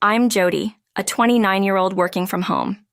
I'm Jody, a 29-year-old working from home.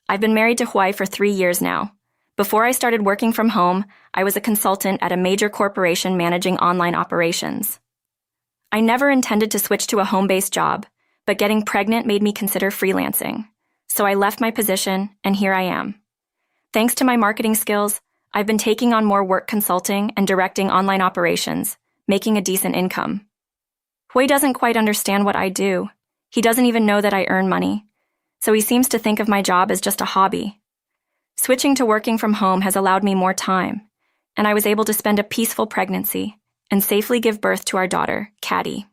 I've been married to Huai for 3 years now. Before I started working from home, I was a consultant at a major corporation managing online operations. I never intended to switch to a home-based job, but getting pregnant made me consider freelancing. So I left my position, and here I am. Thanks to my marketing skills, I've been taking on more work consulting and directing online operations, making a decent income. Huai doesn't quite understand what I do. He doesn't even know that I earn money, so he seems to think of my job as just a hobby. Switching to working from home has allowed me more time, and I was able to spend a peaceful pregnancy and safely give birth to our daughter, Caddy.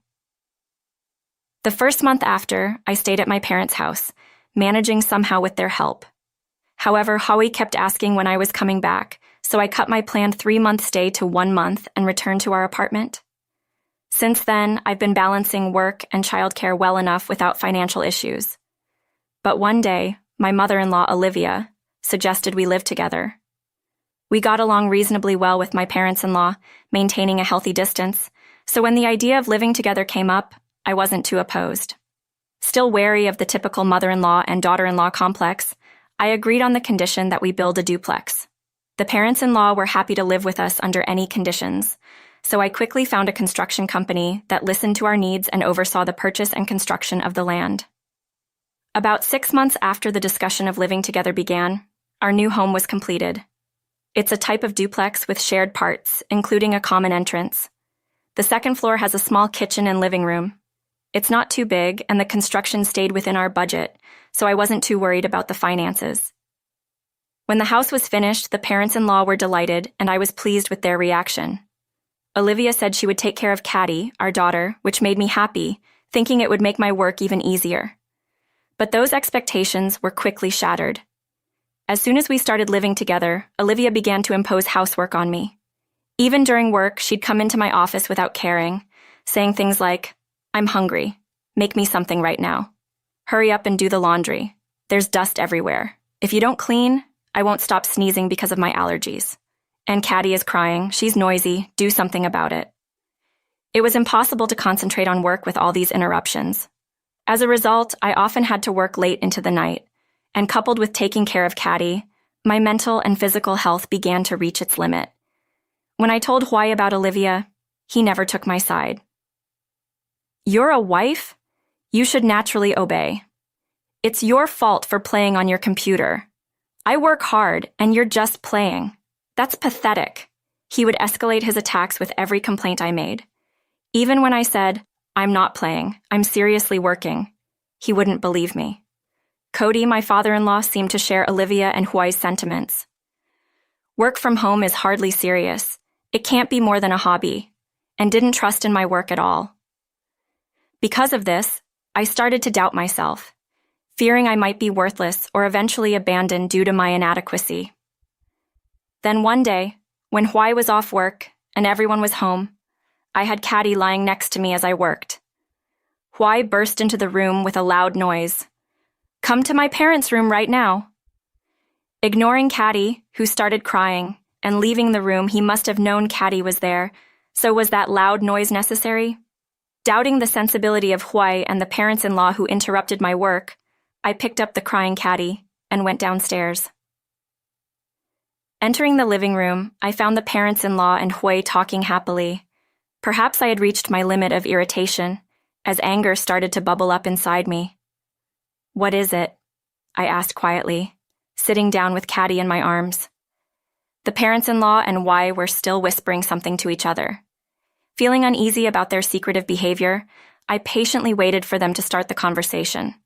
The first month after, I stayed at my parents' house, managing somehow with their help. However, Huai kept asking when I was coming back, so I cut my planned 3-month stay to 1 month and returned to our apartment. Since then, I've been balancing work and childcare well enough without financial issues. But one day, my mother-in-law, Olivia, suggested we live together. We got along reasonably well with my parents-in-law, maintaining a healthy distance, so when the idea of living together came up, I wasn't too opposed. Still wary of the typical mother-in-law and daughter-in-law complex, I agreed on the condition that we build a duplex. The parents-in-law were happy to live with us under any conditions, so I quickly found a construction company that listened to our needs and oversaw the purchase and construction of the land. About 6 months after the discussion of living together began, our new home was completed. It's a type of duplex with shared parts, including a common entrance. The second floor has a small kitchen and living room. It's not too big, and the construction stayed within our budget, so I wasn't too worried about the finances. When the house was finished, the parents-in-law were delighted, and I was pleased with their reaction. Olivia said she would take care of Caddy, our daughter, which made me happy, thinking it would make my work even easier. But those expectations were quickly shattered. As soon as we started living together, Olivia began to impose housework on me. Even during work, she'd come into my office without caring, saying things like, "I'm hungry. Make me something right now. Hurry up and do the laundry. There's dust everywhere. If you don't clean, I won't stop sneezing because of my allergies. And Caddy is crying. She's noisy. Do something about it." It was impossible to concentrate on work with all these interruptions. As a result, I often had to work late into the night, and coupled with taking care of Caddy, my mental and physical health began to reach its limit. When I told Huai about Olivia, he never took my side. "You're a wife? You should naturally obey. It's your fault for playing on your computer. I work hard, and you're just playing. That's pathetic." He would escalate his attacks with every complaint I made. Even when I said, "I'm not playing, I'm seriously working," he wouldn't believe me. Cody, my father-in-law, seemed to share Olivia and Huai's sentiments. Work from home is hardly serious. It can't be more than a hobby, and didn't trust in my work at all. Because of this, I started to doubt myself, fearing I might be worthless or eventually abandoned due to my inadequacy. Then one day, when Huai was off work and everyone was home, I had Caddy lying next to me as I worked. Huai burst into the room with a loud noise. "Come to my parents' room right now." Ignoring Caddy, who started crying, and leaving the room, he must have known Caddy was there, so was that loud noise necessary? Doubting the sensibility of Huai and the parents-in-law who interrupted my work, I picked up the crying Caddy and went downstairs. Entering the living room, I found the parents-in-law and Huai talking happily. Perhaps I had reached my limit of irritation, as anger started to bubble up inside me. "What is it?" I asked quietly, sitting down with Caddy in my arms. The parents-in-law and Huai were still whispering something to each other. Feeling uneasy about their secretive behavior, I patiently waited for them to start the conversation.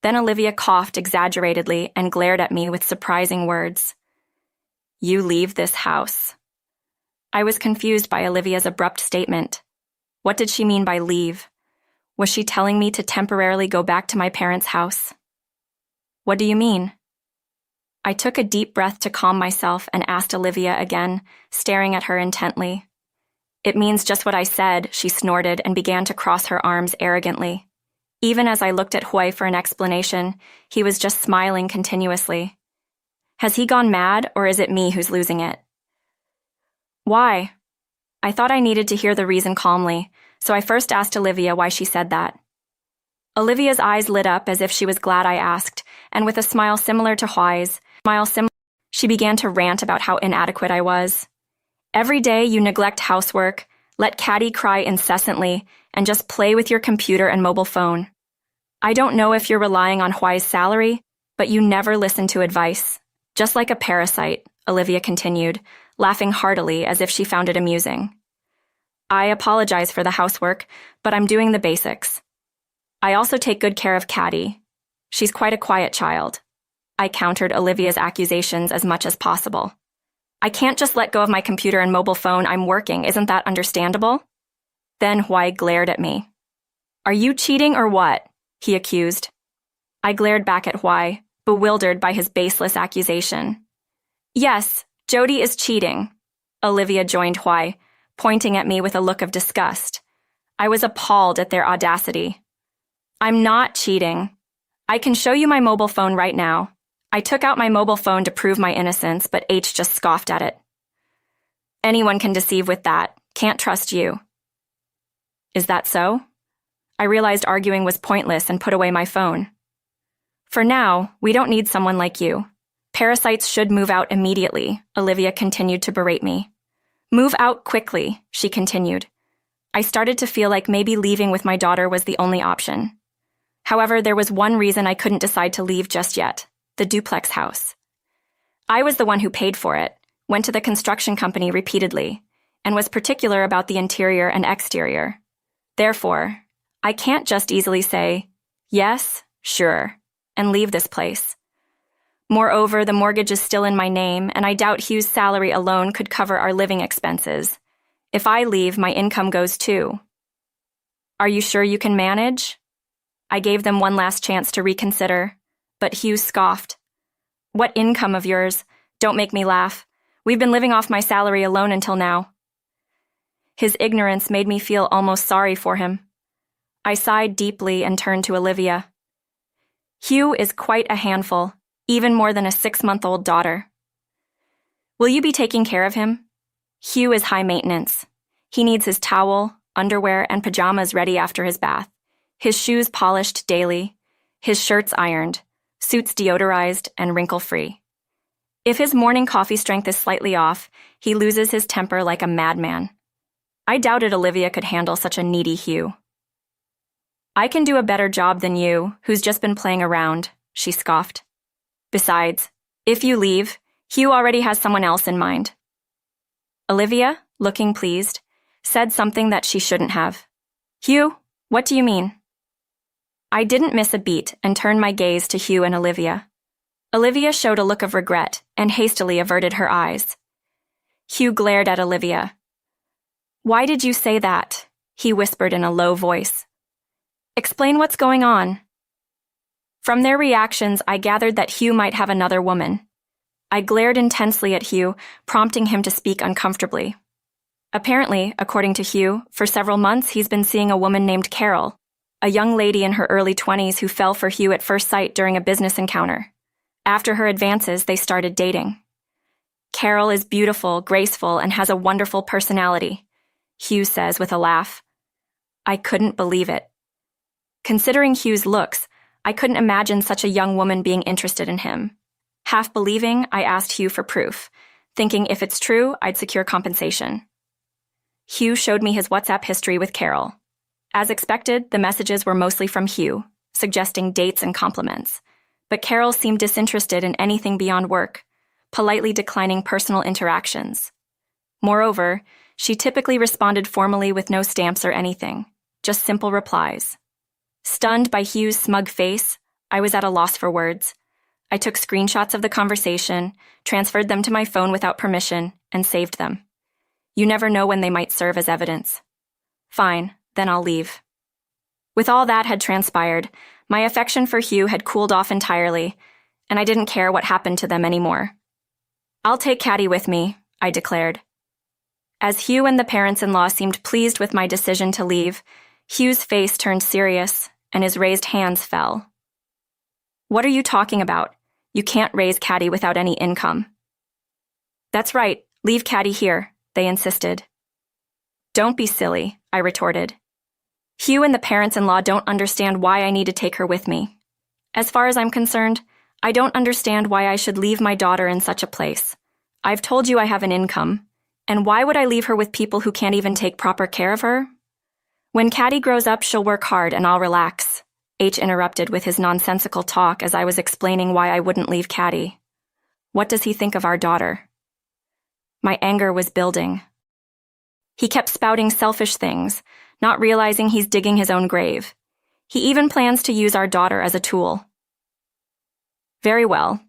Then Olivia coughed exaggeratedly and glared at me with surprising words. "You leave this house." I was confused by Olivia's abrupt statement. What did she mean by leave? Was she telling me to temporarily go back to my parents' house? "What do you mean?" I took a deep breath to calm myself and asked Olivia again, staring at her intently. "It means just what I said," she snorted and began to cross her arms arrogantly. Even as I looked at Huai for an explanation, he was just smiling continuously. Has he gone mad, or is it me who's losing it? "Why?" I thought I needed to hear the reason calmly, so I first asked Olivia why she said that. Olivia's eyes lit up as if she was glad I asked, and with a smile similar to Huai's, she began to rant about how inadequate I was. Every day you neglect housework, let Caddy cry incessantly, and just play with your computer and mobile phone. I don't know if you're relying on Huai's salary, but you never listen to advice. Just like a parasite, Olivia continued, laughing heartily as if she found it amusing. I apologize for the housework, but I'm doing the basics. I also take good care of Caddy. She's quite a quiet child. I countered Olivia's accusations as much as possible. I can't just let go of my computer and mobile phone. I'm working, isn't that understandable? Then Huai glared at me. Are you cheating or what? He accused. I glared back at Huai, bewildered by his baseless accusation. Yes, Jody is cheating. Olivia joined Huai, pointing at me with a look of disgust. I was appalled at their audacity. I'm not cheating. I can show you my mobile phone right now. I took out my mobile phone to prove my innocence, but H just scoffed at it. Anyone can deceive with that. Can't trust you. Is that so? I realized arguing was pointless and put away my phone. For now, we don't need someone like you. Parasites should move out immediately, Olivia continued to berate me. Move out quickly, she continued. I started to feel like maybe leaving with my daughter was the only option. However, there was one reason I couldn't decide to leave just yet: the duplex house. I was the one who paid for it, went to the construction company repeatedly, and was particular about the interior and exterior. Therefore, I can't just easily say, yes, sure, and leave this place. Moreover, the mortgage is still in my name, and I doubt Hugh's salary alone could cover our living expenses. If I leave, my income goes too. Are you sure you can manage? I gave them one last chance to reconsider, but Hugh scoffed. What income of yours? Don't make me laugh. We've been living off my salary alone until now. His ignorance made me feel almost sorry for him. I sighed deeply and turned to Olivia. Hugh is quite a handful, even more than a 6-month-old daughter. Will you be taking care of him? Hugh is high maintenance. He needs his towel, underwear, and pajamas ready after his bath, his shoes polished daily, his shirts ironed, suits deodorized and wrinkle-free. If his morning coffee strength is slightly off, he loses his temper like a madman. I doubted Olivia could handle such a needy Hugh. I can do a better job than you, who's just been playing around, she scoffed. Besides, if you leave, Hugh already has someone else in mind. Olivia, looking pleased, said something that she shouldn't have. Hugh, what do you mean? I didn't miss a beat and turned my gaze to Hugh and Olivia. Olivia showed a look of regret and hastily averted her eyes. Hugh glared at Olivia. Why did you say that? He whispered in a low voice. Explain what's going on. From their reactions, I gathered that Hugh might have another woman. I glared intensely at Hugh, prompting him to speak uncomfortably. Apparently, according to Hugh, for several months he's been seeing a woman named Carol, a young lady in her early 20s who fell for Hugh at first sight during a business encounter. After her advances, they started dating. Carol is beautiful, graceful, and has a wonderful personality, Hugh says with a laugh. I couldn't believe it. Considering Hugh's looks, I couldn't imagine such a young woman being interested in him. Half believing, I asked Hugh for proof, thinking if it's true, I'd secure compensation. Hugh showed me his WhatsApp history with Carol. As expected, the messages were mostly from Hugh, suggesting dates and compliments. But Carol seemed disinterested in anything beyond work, politely declining personal interactions. Moreover, she typically responded formally with no stamps or anything, just simple replies. Stunned by Hugh's smug face, I was at a loss for words. I took screenshots of the conversation, transferred them to my phone without permission, and saved them. You never know when they might serve as evidence. Fine, then I'll leave. With all that had transpired, my affection for Hugh had cooled off entirely, and I didn't care what happened to them anymore. I'll take Caddy with me, I declared. As Hugh and the parents-in-law seemed pleased with my decision to leave, Hugh's face turned serious, and his raised hands fell. What are you talking about? You can't raise Caddy without any income. That's right, leave Caddy here, they insisted. Don't be silly, I retorted. Hugh and the parents-in-law don't understand why I need to take her with me. As far as I'm concerned, I don't understand why I should leave my daughter in such a place. I've told you I have an income, and why would I leave her with people who can't even take proper care of her? When Caddy grows up, she'll work hard and I'll relax, H interrupted with his nonsensical talk as I was explaining why I wouldn't leave Caddy. What does he think of our daughter? My anger was building. He kept spouting selfish things, not realizing he's digging his own grave. He even plans to use our daughter as a tool. Very well.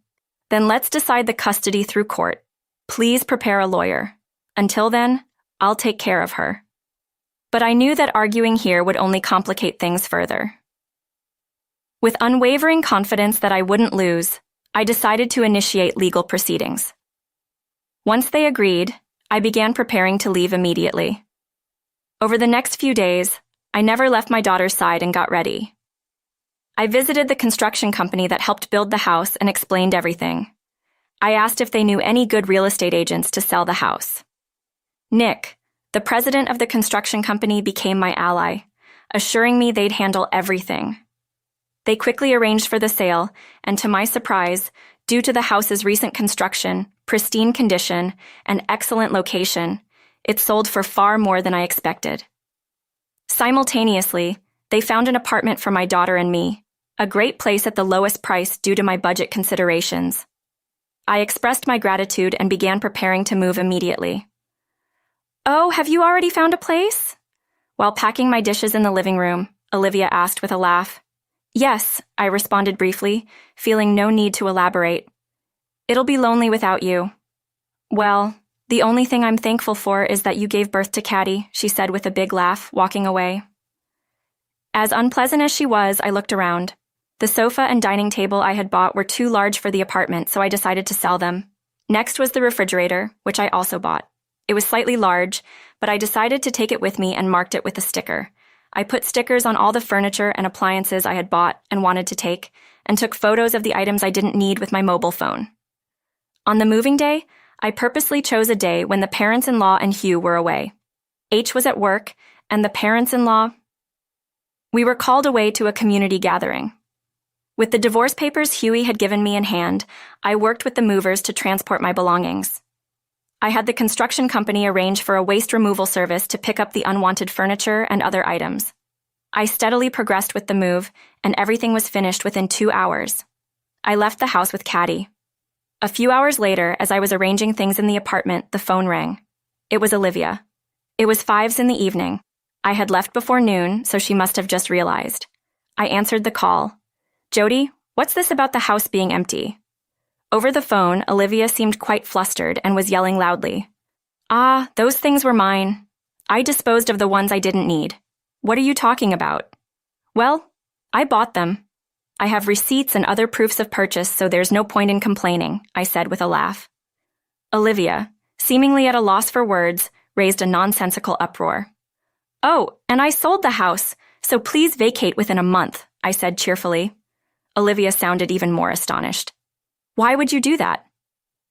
Then let's decide the custody through court. Please prepare a lawyer. Until then, I'll take care of her. But I knew that arguing here would only complicate things further. With unwavering confidence that I wouldn't lose, I decided to initiate legal proceedings. Once they agreed, I began preparing to leave immediately. Over the next few days, I never left my daughter's side and got ready. I visited the construction company that helped build the house and explained everything. I asked if they knew any good real estate agents to sell the house. Nick, the president of the construction company, became my ally, assuring me they'd handle everything. They quickly arranged for the sale, and to my surprise, due to the house's recent construction, pristine condition, and excellent location, it sold for far more than I expected. Simultaneously, they found an apartment for my daughter and me, a great place at the lowest price due to my budget considerations. I expressed my gratitude and began preparing to move immediately. "Oh, have you already found a place?" While packing my dishes in the living room, Olivia asked with a laugh. "Yes," I responded briefly, feeling no need to elaborate. "It'll be lonely without you." "Well, the only thing I'm thankful for is that you gave birth to Caddy," she said with a big laugh, walking away. As unpleasant as she was, I looked around. The sofa and dining table I had bought were too large for the apartment, so I decided to sell them. Next was the refrigerator, which I also bought. It was slightly large, but I decided to take it with me and marked it with a sticker. I put stickers on all the furniture and appliances I had bought and wanted to take, and took photos of the items I didn't need with my mobile phone. On the moving day, I purposely chose a day when the parents-in-law and Hugh were away. H was at work, and the parents-in-law... We were called away to a community gathering. With the divorce papers Huey had given me in hand, I worked with the movers to transport my belongings. I had the construction company arrange for a waste removal service to pick up the unwanted furniture and other items. I steadily progressed with the move, and everything was finished within 2 hours. I left the house with Caddy. A few hours later, as I was arranging things in the apartment, the phone rang. It was Olivia. It was 5 in the evening. I had left before noon, so she must have just realized. I answered the call. "Jody, what's this about the house being empty?" Over the phone, Olivia seemed quite flustered and was yelling loudly. "Ah, those things were mine. I disposed of the ones I didn't need. What are you talking about?" "Well, I bought them. I have receipts and other proofs of purchase, so there's no point in complaining," I said with a laugh. Olivia, seemingly at a loss for words, raised a nonsensical uproar. "Oh, and I sold the house, so please vacate within a month," I said cheerfully. Olivia sounded even more astonished. "Why would you do that?"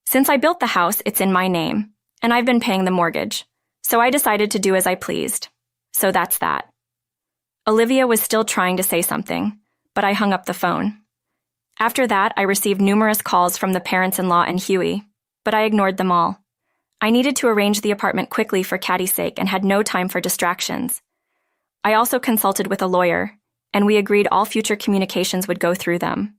"Since I built the house, it's in my name, and I've been paying the mortgage, so I decided to do as I pleased. So that's that." Olivia was still trying to say something, but I hung up the phone. After that, I received numerous calls from the parents-in-law and Huey, but I ignored them all. I needed to arrange the apartment quickly for Caddy's sake and had no time for distractions. I also consulted with a lawyer, and we agreed all future communications would go through them.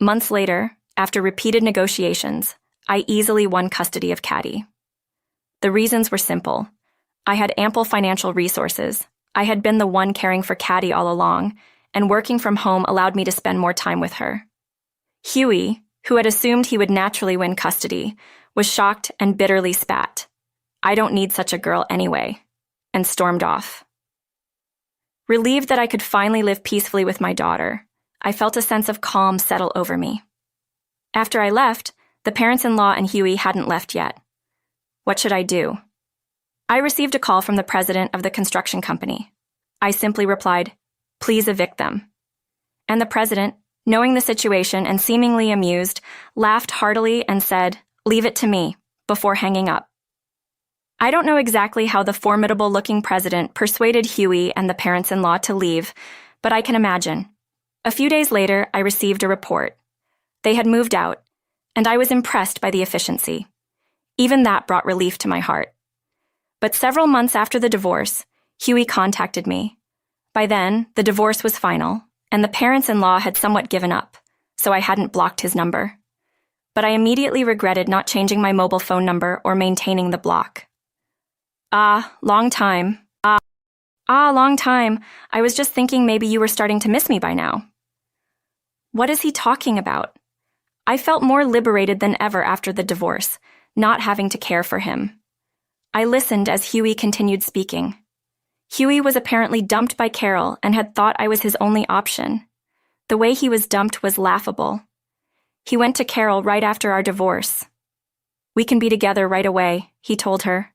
Months later, after repeated negotiations, I easily won custody of Caddy. The reasons were simple. I had ample financial resources. I had been the one caring for Caddy all along, and working from home allowed me to spend more time with her. Huey, who had assumed he would naturally win custody, was shocked and bitterly spat. "I don't need such a girl anyway," and stormed off. Relieved that I could finally live peacefully with my daughter, I felt a sense of calm settle over me. After I left, the parents-in-law and Huey hadn't left yet. What should I do? I received a call from the president of the construction company. I simply replied, "Please evict them." And the president, knowing the situation and seemingly amused, laughed heartily and said, "Leave it to me," before hanging up. I don't know exactly how the formidable-looking president persuaded Huey and the parents-in-law to leave, but I can imagine. A few days later, I received a report. They had moved out, and I was impressed by the efficiency. Even that brought relief to my heart. But several months after the divorce, Huey contacted me. By then, the divorce was final, and the parents-in-law had somewhat given up, so I hadn't blocked his number. But I immediately regretted not changing my mobile phone number or maintaining the block. Long time. Long time. I was just thinking maybe you were starting to miss me by now. What is he talking about? I felt more liberated than ever after the divorce, not having to care for him. I listened as Huey continued speaking. Huey was apparently dumped by Carol and had thought I was his only option. The way he was dumped was laughable. He went to Carol right after our divorce. "We can be together right away," he told her.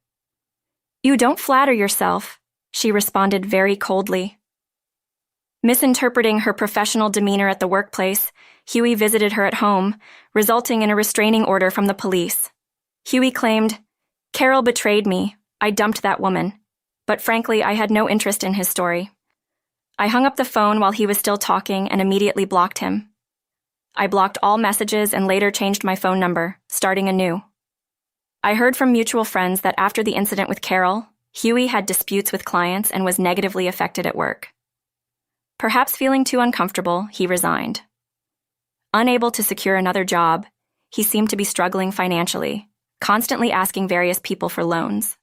"You don't flatter yourself," she responded very coldly. Misinterpreting her professional demeanor at the workplace, Huey visited her at home, resulting in a restraining order from the police. Huey claimed, "Carol betrayed me. I dumped that woman." But frankly, I had no interest in his story. I hung up the phone while he was still talking and immediately blocked him. I blocked all messages and later changed my phone number, starting anew. I heard from mutual friends that after the incident with Carol, Huey had disputes with clients and was negatively affected at work. Perhaps feeling too uncomfortable, he resigned. Unable to secure another job, he seemed to be struggling financially, constantly asking various people for loans.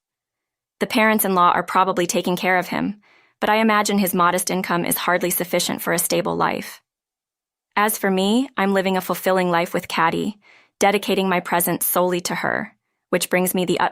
The parents-in-law are probably taking care of him, but I imagine his modest income is hardly sufficient for a stable life. As for me, I'm living a fulfilling life with Caddy, dedicating my present solely to her, which brings me the utmost